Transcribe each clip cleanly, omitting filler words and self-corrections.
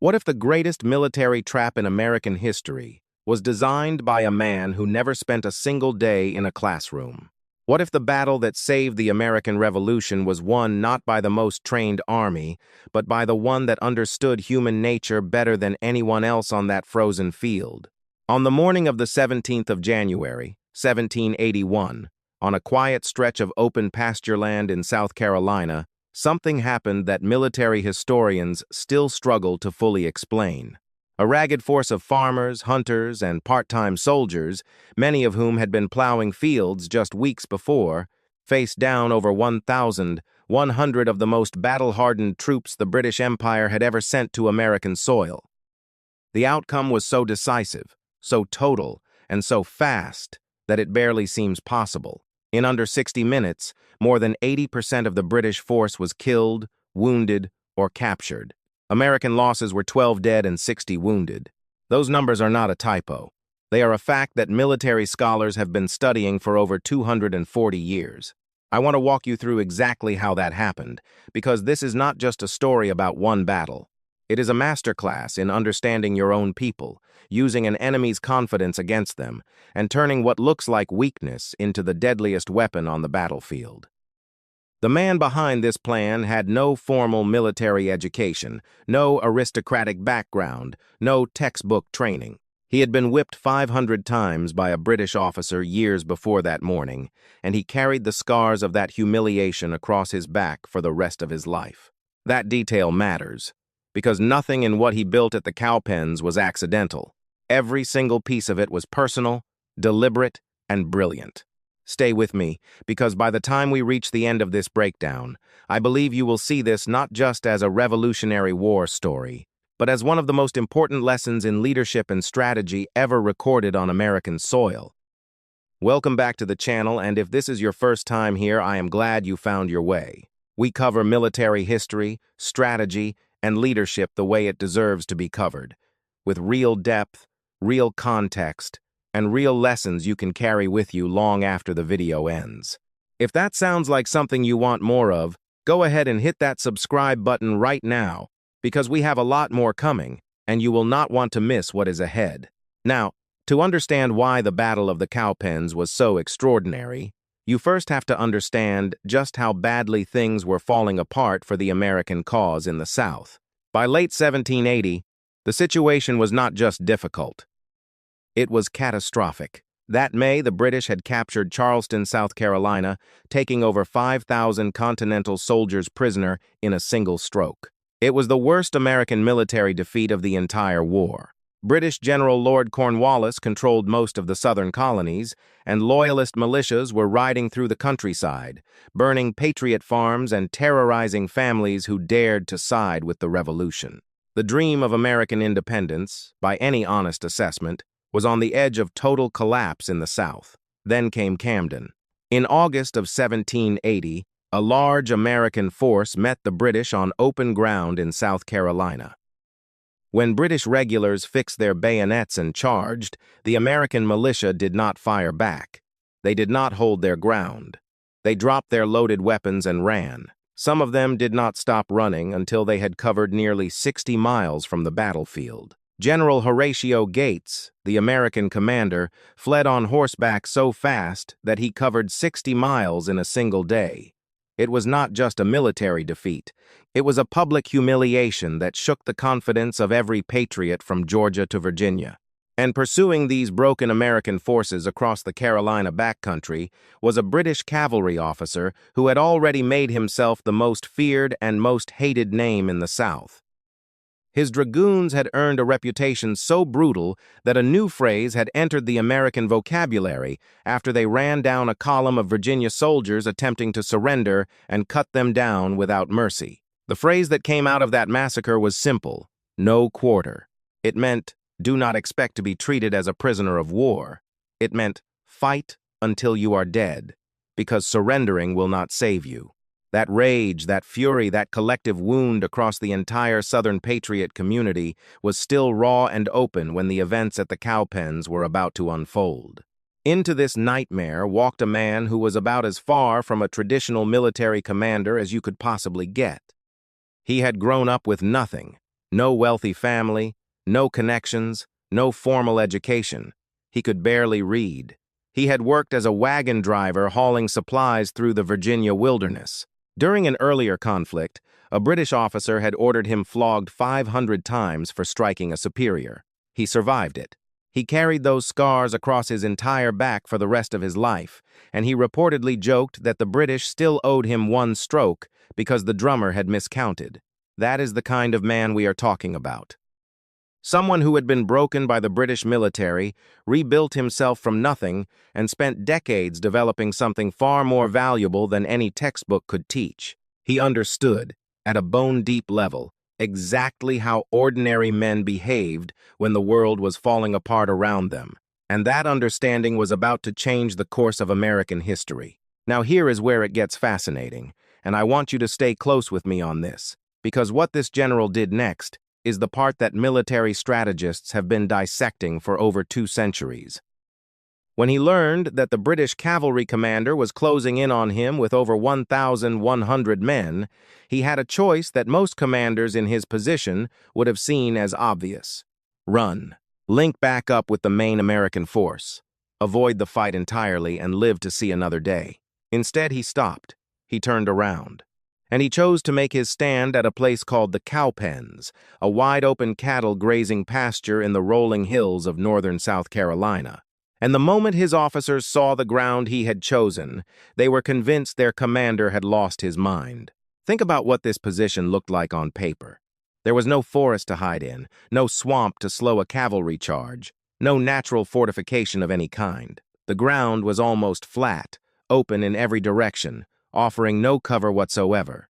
What if the greatest military trap in American history was designed by a man who never spent a single day in a classroom? What if the battle that saved the American Revolution was won not by the most trained army, but by the one that understood human nature better than anyone else on that frozen field? On the morning of the 17th of January, 1781, on a quiet stretch of open pasture land in South Carolina, something happened that military historians still struggle to fully explain. A ragged force of farmers, hunters, and part-time soldiers, many of whom had been plowing fields just weeks before, faced down over 1,100 of the most battle-hardened troops the British Empire had ever sent to American soil. The outcome was so decisive, so total, and so fast that it barely seems possible. In under 60 minutes, more than 80% of the British force was killed, wounded, or captured. American losses were 12 dead and 60 wounded. Those numbers are not a typo. They are a fact that military scholars have been studying for over 240 years. I want to walk you through exactly how that happened, because this is not just a story about one battle. It is a masterclass in understanding your own people, using an enemy's confidence against them, and turning what looks like weakness into the deadliest weapon on the battlefield. The man behind this plan had no formal military education, no aristocratic background, no textbook training. He had been whipped 500 times by a British officer years before that morning, and he carried the scars of that humiliation across his back for the rest of his life. That detail matters, because nothing in what he built at the cowpens was accidental. Every single piece of it was personal, deliberate, and brilliant. Stay with me, because by the time we reach the end of this breakdown, I believe you will see this not just as a Revolutionary War story, but as one of the most important lessons in leadership and strategy ever recorded on American soil. Welcome back to the channel, and if this is your first time here, I am glad you found your way. We cover military history, strategy, and leadership the way it deserves to be covered, with real depth, real context, and real lessons you can carry with you long after the video ends. If that sounds like something you want more of, go ahead and hit that subscribe button right now, because we have a lot more coming, and you will not want to miss what is ahead. Now, to understand why the Battle of the Cowpens was so extraordinary, you first have to understand just how badly things were falling apart for the American cause in the South. By late 1780, the situation was not just difficult. It was catastrophic. That May, the British had captured Charleston, South Carolina, taking over 5,000 Continental soldiers prisoner in a single stroke. It was the worst American military defeat of the entire war. British General Lord Cornwallis controlled most of the southern colonies, and Loyalist militias were riding through the countryside, burning patriot farms and terrorizing families who dared to side with the revolution. The dream of American independence, by any honest assessment, was on the edge of total collapse in the South. Then came Camden. In August of 1780, a large American force met the British on open ground in South Carolina. When British regulars fixed their bayonets and charged, the American militia did not fire back. They did not hold their ground. They dropped their loaded weapons and ran. Some of them did not stop running until they had covered nearly 60 miles from the battlefield. General Horatio Gates, the American commander, fled on horseback so fast that he covered 60 miles in a single day. It was not just a military defeat. It was a public humiliation that shook the confidence of every patriot from Georgia to Virginia. And pursuing these broken American forces across the Carolina backcountry was a British cavalry officer who had already made himself the most feared and most hated name in the South. His dragoons had earned a reputation so brutal that a new phrase had entered the American vocabulary after they ran down a column of Virginia soldiers attempting to surrender and cut them down without mercy. The phrase that came out of that massacre was simple: no quarter. It meant, do not expect to be treated as a prisoner of war. It meant, fight until you are dead, because surrendering will not save you. That rage, that fury, that collective wound across the entire Southern patriot community was still raw and open when the events at the cowpens were about to unfold. Into this nightmare walked a man who was about as far from a traditional military commander as you could possibly get. He had grown up with nothing, No wealthy family, no connections, no formal education. He could barely read. He had worked as a wagon driver hauling supplies through the Virginia wilderness. During an earlier conflict, a British officer had ordered him flogged 500 times for striking a superior. He survived it. He carried those scars across his entire back for the rest of his life, and he reportedly joked that the British still owed him one stroke because the drummer had miscounted. That is the kind of man we are talking about. Someone who had been broken by the British military, rebuilt himself from nothing, and spent decades developing something far more valuable than any textbook could teach. He understood, at a bone-deep level, exactly how ordinary men behaved when the world was falling apart around them, and that understanding was about to change the course of American history. Now here is where it gets fascinating, and I want you to stay close with me on this, because what this general did next is the part that military strategists have been dissecting for over 2 centuries. When he learned that the British cavalry commander was closing in on him with over 1,100 men, he had a choice that most commanders in his position would have seen as obvious. Run. Link back up with the main American force. Avoid the fight entirely and live to see another day. Instead, he stopped. He turned around. And he chose to make his stand at a place called the Cowpens, a wide-open cattle grazing pasture in the rolling hills of northern South Carolina. And the moment his officers saw the ground he had chosen, they were convinced their commander had lost his mind. Think about what this position looked like on paper. There was no forest to hide in, no swamp to slow a cavalry charge, no natural fortification of any kind. The ground was almost flat, open in every direction, offering no cover whatsoever.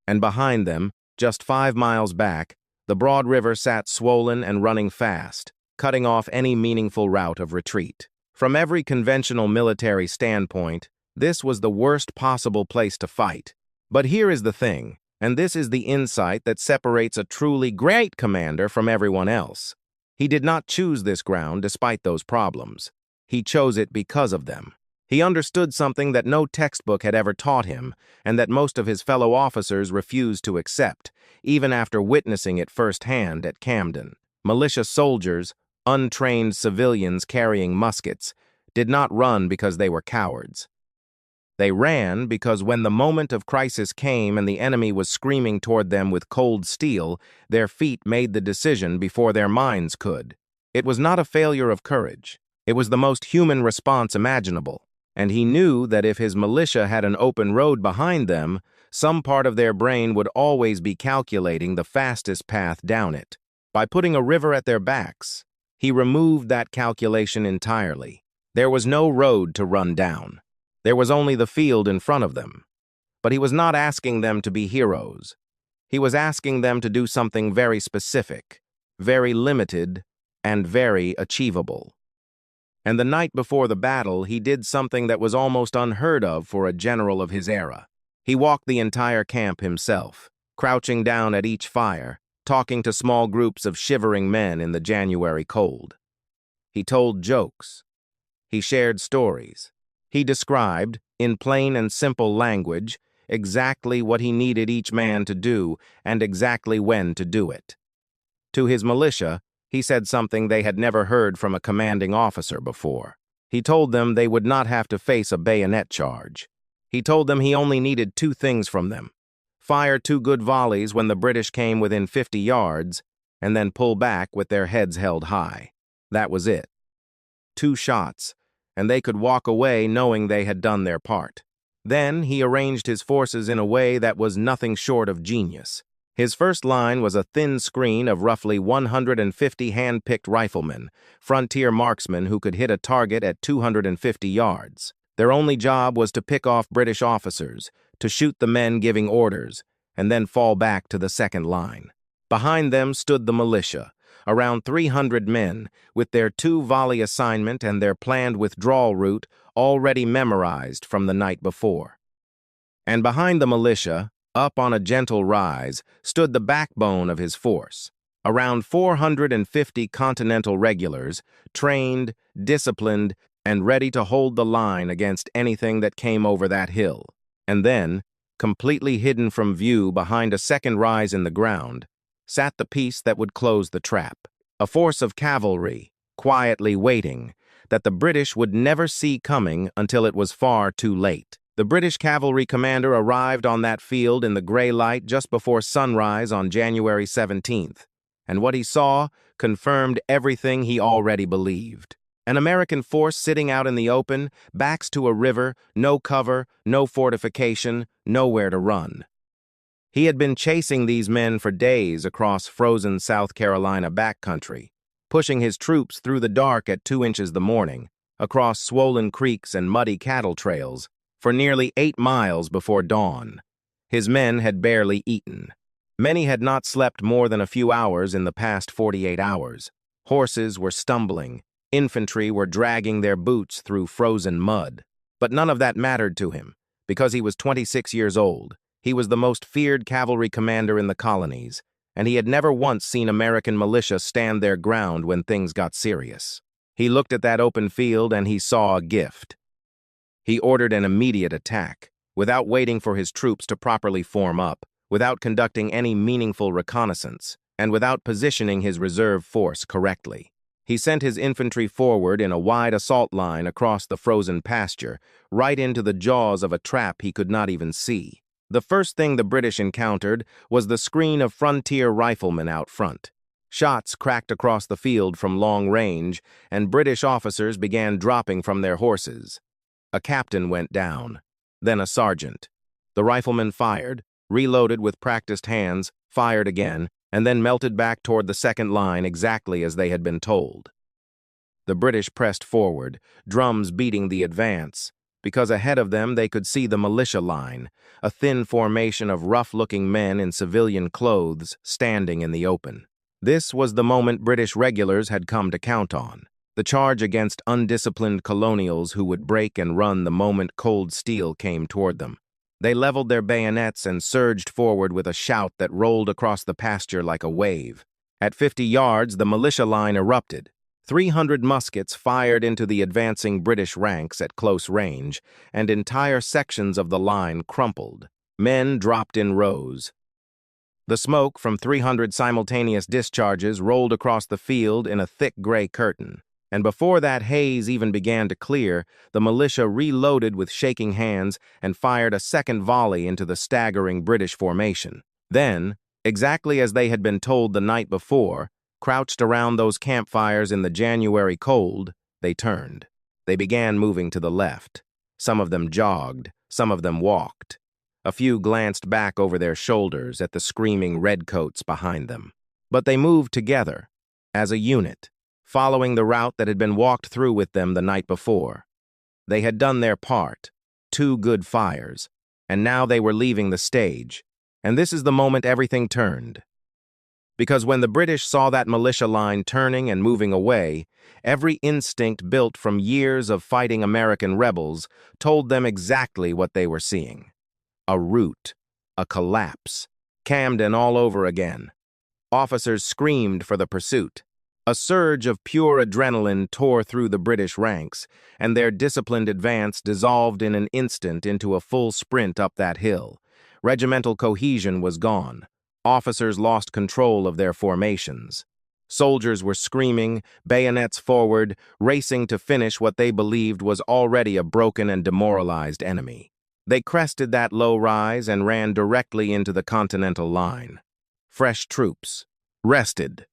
And behind them, just 5 miles back, the broad river sat swollen and running fast, cutting off any meaningful route of retreat. From every conventional military standpoint, this was the worst possible place to fight. But here is the thing, and this is the insight that separates a truly great commander from everyone else. He did not choose this ground despite those problems. He chose it because of them. He understood something that no textbook had ever taught him, and that most of his fellow officers refused to accept, even after witnessing it firsthand at Camden. Militia soldiers, untrained civilians carrying muskets, did not run because they were cowards. They ran because when the moment of crisis came and the enemy was screaming toward them with cold steel, their feet made the decision before their minds could. It was not a failure of courage. It was the most human response imaginable. And he knew that if his militia had an open road behind them, some part of their brain would always be calculating the fastest path down it. By putting a river at their backs, he removed that calculation entirely. There was no road to run down. There was only the field in front of them. But he was not asking them to be heroes. He was asking them to do something very specific, very limited, and very achievable. And the night before the battle, he did something that was almost unheard of for a general of his era. He walked the entire camp himself, crouching down at each fire, talking to small groups of shivering men in the January cold. He told jokes. He shared stories. He described, in plain and simple language, exactly what he needed each man to do and exactly when to do it. To his militia, he said something they had never heard from a commanding officer before. He told them they would not have to face a bayonet charge. He told them he only needed 2 things from them: fire 2 good volleys when the British came within 50 yards, and then pull back with their heads held high. That was it. 2 shots, and they could walk away knowing they had done their part. Then he arranged his forces in a way that was nothing short of genius. His first line was a thin screen of roughly 150 hand-picked riflemen, frontier marksmen who could hit a target at 250 yards. Their only job was to pick off British officers, to shoot the men giving orders, and then fall back to the second line. Behind them stood the militia, around 300 men, with their 2-volley assignment and their planned withdrawal route already memorized from the night before. And behind the militia, up on a gentle rise, stood the backbone of his force, around 450 Continental regulars, trained, disciplined, and ready to hold the line against anything that came over that hill. And then, completely hidden from view behind a second rise in the ground, sat the piece that would close the trap. A force of cavalry, quietly waiting, that the British would never see coming until it was far too late. The British cavalry commander arrived on that field in the gray light just before sunrise on January 17th, and what he saw confirmed everything he already believed. An American force sitting out in the open, backs to a river, no cover, no fortification, nowhere to run. He had been chasing these men for days across frozen South Carolina backcountry, pushing his troops through the dark at 2 inches the morning, across swollen creeks and muddy cattle trails, for nearly 8 miles before dawn. His men had barely eaten. Many had not slept more than a few hours in the past 48 hours. Horses were stumbling. Infantry were dragging their boots through frozen mud. But none of that mattered to him, because he was 26 years old. He was the most feared cavalry commander in the colonies, and he had never once seen American militia stand their ground when things got serious. He looked at that open field and he saw a gift. He ordered an immediate attack, without waiting for his troops to properly form up, without conducting any meaningful reconnaissance, and without positioning his reserve force correctly. He sent his infantry forward in a wide assault line across the frozen pasture, right into the jaws of a trap he could not even see. The first thing the British encountered was the screen of frontier riflemen out front. Shots cracked across the field from long range, and British officers began dropping from their horses. A captain went down, then a sergeant. The riflemen fired, reloaded with practiced hands, fired again, and then melted back toward the second line exactly as they had been told. The British pressed forward, drums beating the advance, because ahead of them they could see the militia line, a thin formation of rough-looking men in civilian clothes standing in the open. This was the moment British regulars had come to count on, the charge against undisciplined colonials who would break and run the moment cold steel came toward them. They leveled their bayonets and surged forward with a shout that rolled across the pasture like a wave. At 50 yards, the militia line erupted. 300 muskets fired into the advancing British ranks at close range, and entire sections of the line crumpled. Men dropped in rows. The smoke from 300 simultaneous discharges rolled across the field in a thick gray curtain. And before that haze even began to clear, the militia reloaded with shaking hands and fired a second volley into the staggering British formation. Then, exactly as they had been told the night before, crouched around those campfires in the January cold, they turned. They began moving to the left. Some of them jogged, some of them walked. A few glanced back over their shoulders at the screaming redcoats behind them. But they moved together, as a unit, following the route that had been walked through with them the night before. They had done their part, 2 good fires, and now they were leaving the stage, and this is the moment everything turned. Because when the British saw that militia line turning and moving away, every instinct built from years of fighting American rebels told them exactly what they were seeing. A rout, a collapse, Camden all over again. Officers screamed for the pursuit. A surge of pure adrenaline tore through the British ranks, and their disciplined advance dissolved in an instant into a full sprint up that hill. Regimental cohesion was gone. Officers lost control of their formations. Soldiers were screaming, bayonets forward, racing to finish what they believed was already a broken and demoralized enemy. They crested that low rise and ran directly into the Continental line. Fresh troops, rested,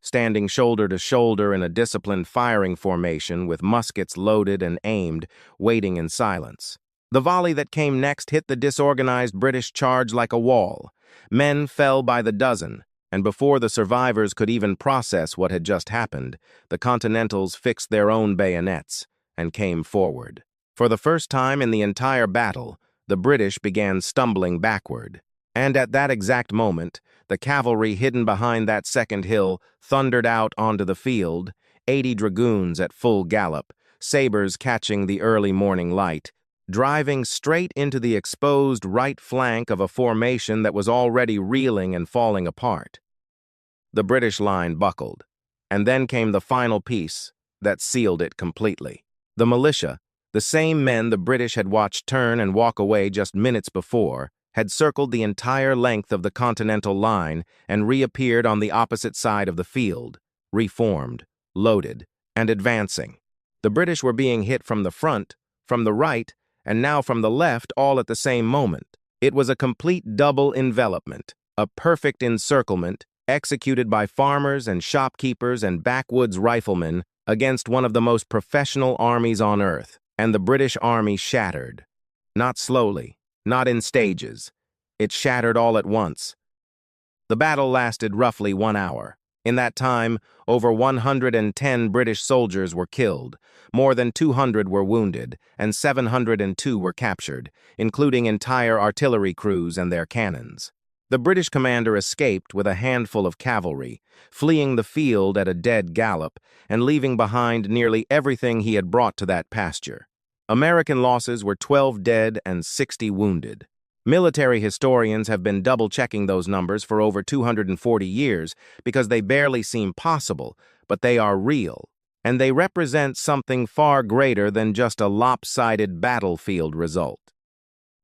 standing shoulder to shoulder in a disciplined firing formation with muskets loaded and aimed, waiting in silence. The volley that came next hit the disorganized British charge like a wall. Men fell by the dozen, and before the survivors could even process what had just happened, the Continentals fixed their own bayonets and came forward. For the first time in the entire battle, the British began stumbling backward. And at that exact moment, the cavalry hidden behind that second hill thundered out onto the field, 80 dragoons at full gallop, sabers catching the early morning light, driving straight into the exposed right flank of a formation that was already reeling and falling apart. The British line buckled, and then came the final piece that sealed it completely. The militia, the same men the British had watched turn and walk away just minutes before, had circled the entire length of the Continental Line and reappeared on the opposite side of the field, reformed, loaded, and advancing. The British were being hit from the front, from the right, and now from the left all at the same moment. It was a complete double envelopment, a perfect encirclement, executed by farmers and shopkeepers and backwoods riflemen against one of the most professional armies on earth, and the British army shattered. Not slowly, not in stages. It shattered all at once. The battle lasted roughly 1 hour. In that time, over 110 British soldiers were killed, more than 200 were wounded, and 702 were captured, including entire artillery crews and their cannons. The British commander escaped with a handful of cavalry, fleeing the field at a dead gallop and leaving behind nearly everything he had brought to that pasture. American losses were 12 dead and 60 wounded. Military historians have been double-checking those numbers for over 240 years because they barely seem possible, but they are real, and they represent something far greater than just a lopsided battlefield result.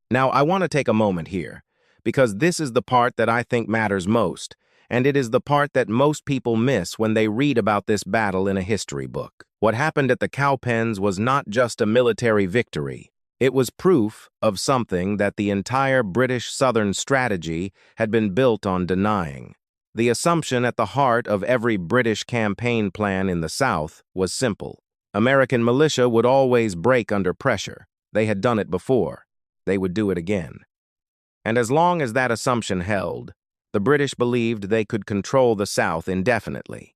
Now, I want to take a moment here, because this is the part that I think matters most, and it is the part that most people miss when they read about this battle in a history book. What happened at the Cowpens was not just a military victory. It was proof of something that the entire British Southern strategy had been built on denying. The assumption at the heart of every British campaign plan in the South was simple. American militia would always break under pressure. They had done it before. They would do it again. And as long as that assumption held, the British believed they could control the South indefinitely.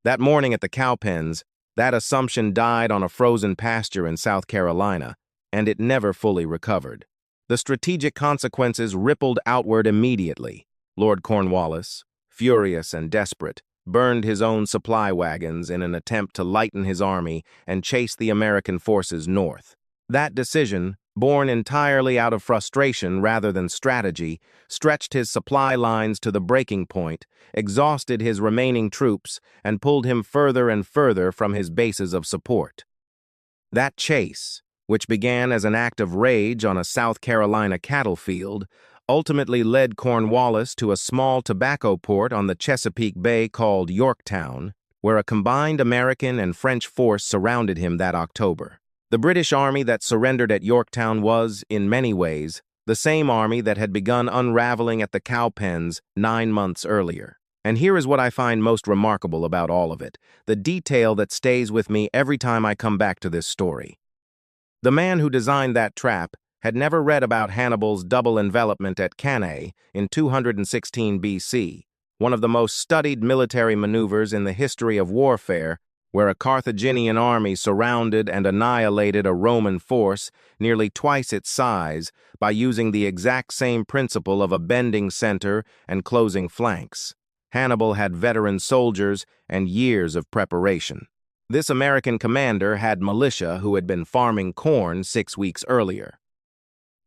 That morning at the Cowpens, that assumption died on a frozen pasture in South Carolina, and it never fully recovered. The strategic consequences rippled outward immediately. Lord Cornwallis, furious and desperate, burned his own supply wagons in an attempt to lighten his army and chase the American forces north. That decision, born entirely out of frustration rather than strategy, stretched his supply lines to the breaking point, exhausted his remaining troops, and pulled him further and further from his bases of support. That chase, which began as an act of rage on a South Carolina cattle field, ultimately led Cornwallis to a small tobacco port on the Chesapeake Bay called Yorktown, where a combined American and French force surrounded him that October. The British army that surrendered at Yorktown was, in many ways, the same army that had begun unraveling at the Cowpens 9 months earlier. And here is what I find most remarkable about all of it, the detail that stays with me every time I come back to this story. The man who designed that trap had never read about Hannibal's double envelopment at Cannae in 216 BC, one of the most studied military maneuvers in the history of warfare, where a Carthaginian army surrounded and annihilated a Roman force nearly twice its size by using the exact same principle of a bending center and closing flanks. Hannibal had veteran soldiers and years of preparation. This American commander had militia who had been farming corn 6 weeks earlier.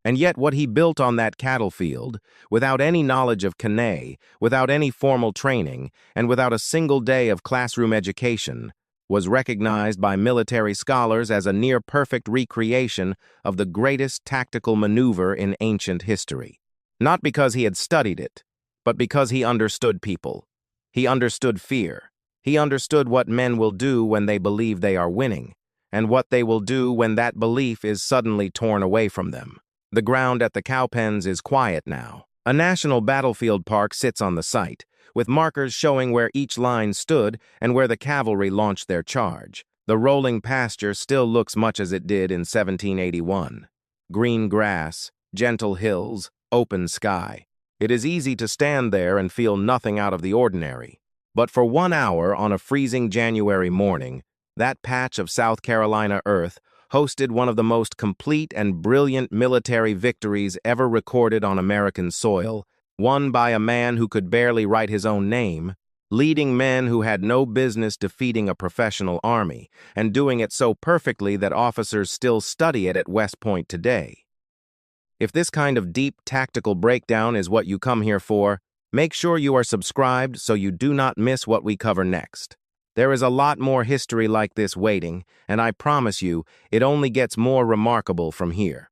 And yet what he built on that cattle field, without any knowledge of Cannae, without any formal training, and without a single day of classroom education, was recognized by military scholars as a near-perfect recreation of the greatest tactical maneuver in ancient history. Not because he had studied it, but because he understood people. He understood fear. He understood what men will do when they believe they are winning, and what they will do when that belief is suddenly torn away from them. The ground at the Cowpens is quiet now. A national battlefield park sits on the site, with markers showing where each line stood and where the cavalry launched their charge. The rolling pasture still looks much as it did in 1781. Green grass, gentle hills, open sky. It is easy to stand there and feel nothing out of the ordinary. But for 1 hour on a freezing January morning, that patch of South Carolina earth hosted one of the most complete and brilliant military victories ever recorded on American soil, won by a man who could barely write his own name, leading men who had no business defeating a professional army, and doing it so perfectly that officers still study it at West Point today. If this kind of deep tactical breakdown is what you come here for, make sure you are subscribed so you do not miss what we cover next. There is a lot more history like this waiting, and I promise you, it only gets more remarkable from here.